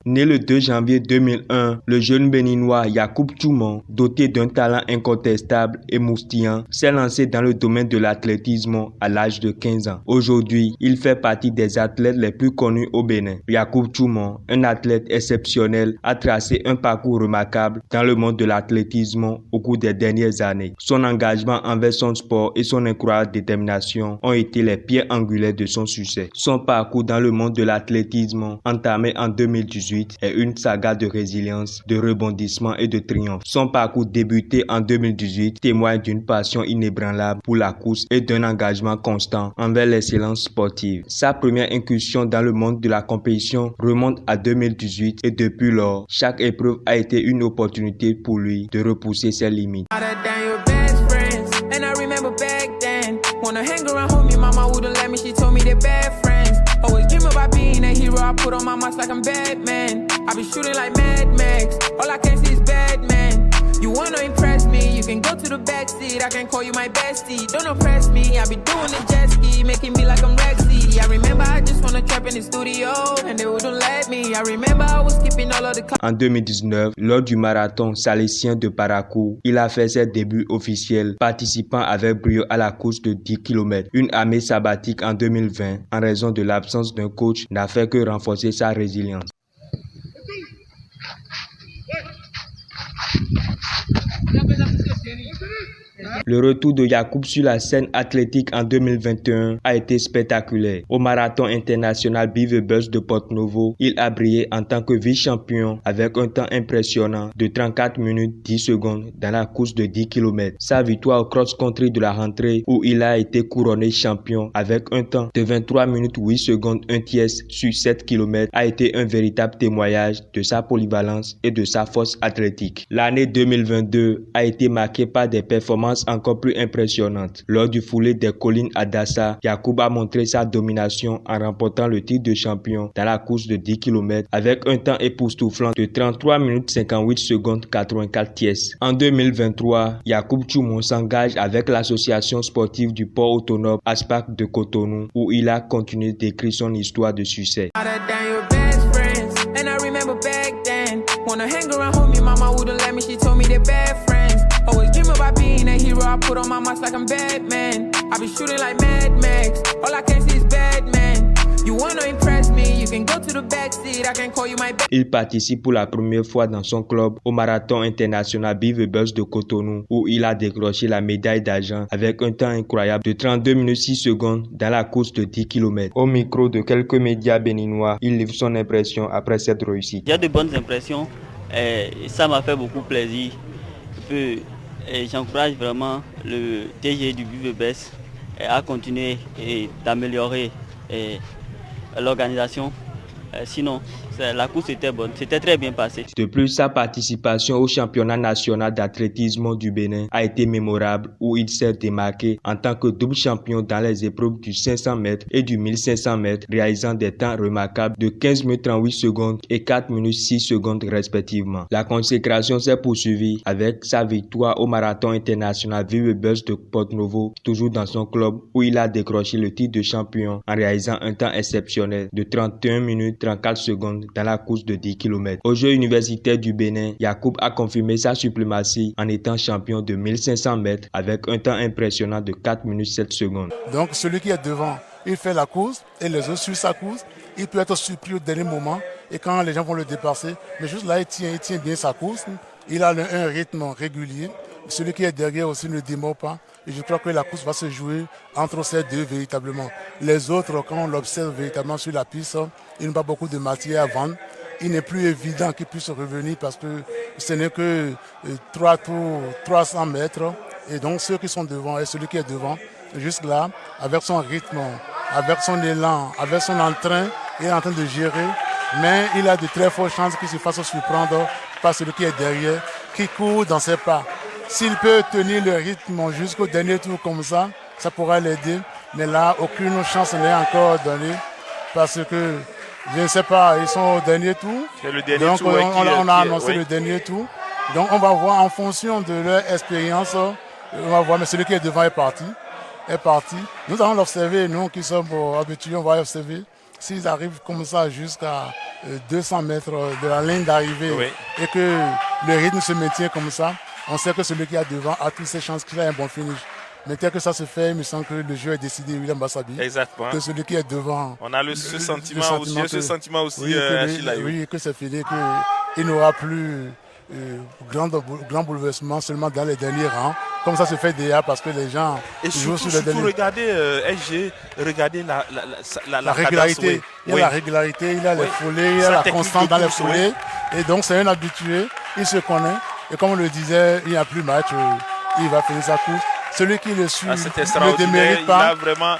Né le 2 janvier 2001, le jeune béninois Yacoub Toumon, doté d'un talent incontestable et moustillant, s'est lancé dans le domaine de l'athlétisme à l'âge de 15 ans. Aujourd'hui, il fait partie des athlètes les plus connus au Bénin. Yacoub Toumon, un athlète exceptionnel, a tracé un parcours remarquable dans le monde de l'athlétisme au cours des dernières années. Son engagement envers son sport et son incroyable détermination ont été les pierres angulaires de son succès. Son parcours dans le monde de l'athlétisme, entamé en 2018, est une saga de résilience, de rebondissement et de triomphe. Son parcours débuté en 2018 témoigne d'une passion inébranlable pour la course et d'un engagement constant envers l'excellence sportive. Sa première incursion dans le monde de la compétition remonte à 2018 et depuis lors, chaque épreuve a été une opportunité pour lui de repousser ses limites. I put on my mask like I'm Batman. I be shooting like Mad Max. All I can see is bad man. You wanna impress me? You can go to the backseat. I can call you my bestie. Don't oppress me. I be doing the jet ski, making me like I'm Rexy. I remember I just wanna trap in the studio and they wouldn't let me. I remember I was skipping all of the. En 2019, lors du marathon salésien de Parakou, il a fait ses débuts officiels, participant avec brio à la course de 10 km. Une année sabbatique en 2020, en raison de l'absence d'un coach, n'a fait que renforcer sa résilience. Le retour de Yacoub sur la scène athlétique en 2021 a été spectaculaire. Au marathon international Beaver-Bus de Porto-Novo, il a brillé en tant que vice-champion avec un temps impressionnant de 34 minutes 10 secondes dans la course de 10 km. Sa victoire au cross-country de la rentrée où il a été couronné champion avec un temps de 23 minutes 8 secondes 1 tiers sur 7 km a été un véritable témoignage de sa polyvalence et de sa force athlétique. L'année 2022 a été marquée par des performances encore plus impressionnante. Lors du foulée des collines à Dassa, Yacoub a montré sa domination en remportant le titre de champion dans la course de 10 km avec un temps époustouflant de 33 minutes 58 secondes 84 tiers. En 2023, Yacoub Toumon s'engage avec l'association sportive du port autonome Aspac de Cotonou où il a continué d'écrire son histoire de succès. I put on my mask like I'm Batman. I be shooting like Mad Max. All I can see is bad man. You wanna impress me? You can go to the backseat. I can call you my. Il participe pour la première fois dans son club au marathon international Beaver-Bus de Cotonou où il a décroché la médaille d'argent avec un temps incroyable de 32 minutes 6 secondes dans la course de 10 km. Au micro de quelques médias béninois, il livre son impression après cette réussite. J'ai de bonnes impressions et ça m'a fait beaucoup plaisir. Et j'encourage vraiment le DG du Beaver-Bus à continuer d'améliorer l'organisation. Sinon, la course était bonne, c'était très bien passé. De plus, sa participation au championnat national d'athlétisme du Bénin a été mémorable où il s'est démarqué en tant que double champion dans les épreuves du 500 mètres et du 1500 mètres, réalisant des temps remarquables de 15 minutes 38 secondes et 4 minutes 6 secondes respectivement. La consécration s'est poursuivie avec sa victoire au marathon international Beaver-Bus de Porto-Novo, toujours dans son club où il a décroché le titre de champion en réalisant un temps exceptionnel de 31 minutes 34 secondes dans la course de 10 km. Aux Jeux universitaires du Bénin, Yacoub a confirmé sa suprématie en étant champion de 1500 mètres avec un temps impressionnant de 4 minutes 7 secondes. Donc celui qui est devant, il fait la course et les autres suivent sa course. Il peut être surpris au dernier moment et quand les gens vont le dépasser, mais juste là il tient bien sa course. Il a un rythme régulier. Celui qui est derrière aussi ne démord pas. Et je crois que la course va se jouer entre ces deux véritablement. Les autres, quand on l'observe véritablement sur la piste, ils n'ont pas beaucoup de matière à vendre. Il n'est plus évident qu'ils puissent revenir parce que ce n'est que 300 mètres. Et donc ceux qui sont devant et celui qui est devant, juste là, avec son rythme, avec son élan, avec son entrain, il est en train de gérer. Mais il a de très fortes chances qu'il se fasse surprendre par celui qui est derrière, qui court dans ses pas. S'il peut tenir le rythme jusqu'au dernier tour comme ça pourra l'aider. Mais là, aucune chance n'est encore donnée parce que, je ne sais pas, ils sont au dernier tour. C'est le dernier donc, tour. On a annoncé le dernier tour. Donc, on va voir en fonction de leur expérience. On va voir, mais celui qui est devant est parti. Nous allons l'observer, nous qui sommes habitués, on va observer. S'ils arrivent comme ça jusqu'à 200 mètres de la ligne d'arrivée et que le rythme se maintient comme ça, on sait que celui qui est devant a toutes ses chances qu'il ait un bon finish. Mais tel que ça se fait, il me semble que le jeu est décidé, William Bassabi. Exactement. Que celui qui est devant. On a ce sentiment aussi, Achille Ayo. Oui, que c'est fini, qu'il n'aura plus grand bouleversement seulement dans les derniers rangs. Comme ça se fait déjà parce que les gens jouent sur les derniers. Regardez SG, regardez la régularité. Il y a la régularité, il y a les foulées, il y a la constance dans les foulées. Et donc c'est un habitué, il se connaît. Et comme on le disait, il n'y a plus match, il va finir sa course. Celui qui le suit ne démérite pas. Il a vraiment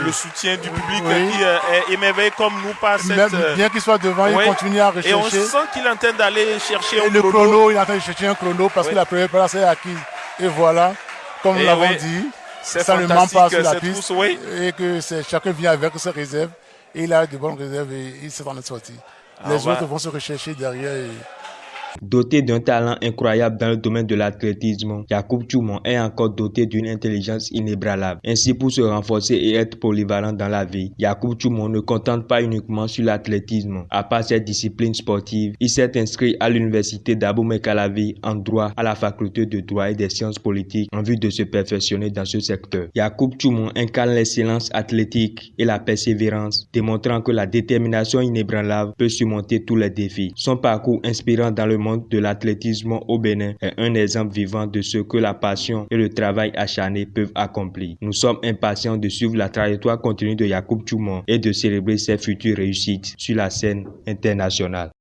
le soutien du public qui est émerveillé comme nous par cette... Bien qu'il soit devant, il continue à rechercher. Et on sent qu'il est en train d'aller chercher un chrono. Il est en train de chercher un chrono parce que la première place est acquise. Et voilà, comme nous l'avons dit, ça ne ment pas sur la piste. Et que chacun vient avec ses réserves. Et il a de bonnes réserves et il s'est en sorti. Les autres vont se rechercher derrière. Doté d'un talent incroyable dans le domaine de l'athlétisme, Yacoub Choumon est encore doté d'une intelligence inébranlable. Ainsi, pour se renforcer et être polyvalent dans la vie, Yacoub Choumon ne contente pas uniquement sur l'athlétisme. À part cette discipline sportive, il s'est inscrit à l'université d'Abomey-Calavi en droit à la faculté de droit et des sciences politiques en vue de se perfectionner dans ce secteur. Yacoub Choumon incarne l'excellence athlétique et la persévérance, démontrant que la détermination inébranlable peut surmonter tous les défis. Son parcours inspirant dans le monde de l'athlétisme au Bénin est un exemple vivant de ce que la passion et le travail acharné peuvent accomplir. Nous sommes impatients de suivre la trajectoire continue de Yacoub Choumon et de célébrer ses futures réussites sur la scène internationale.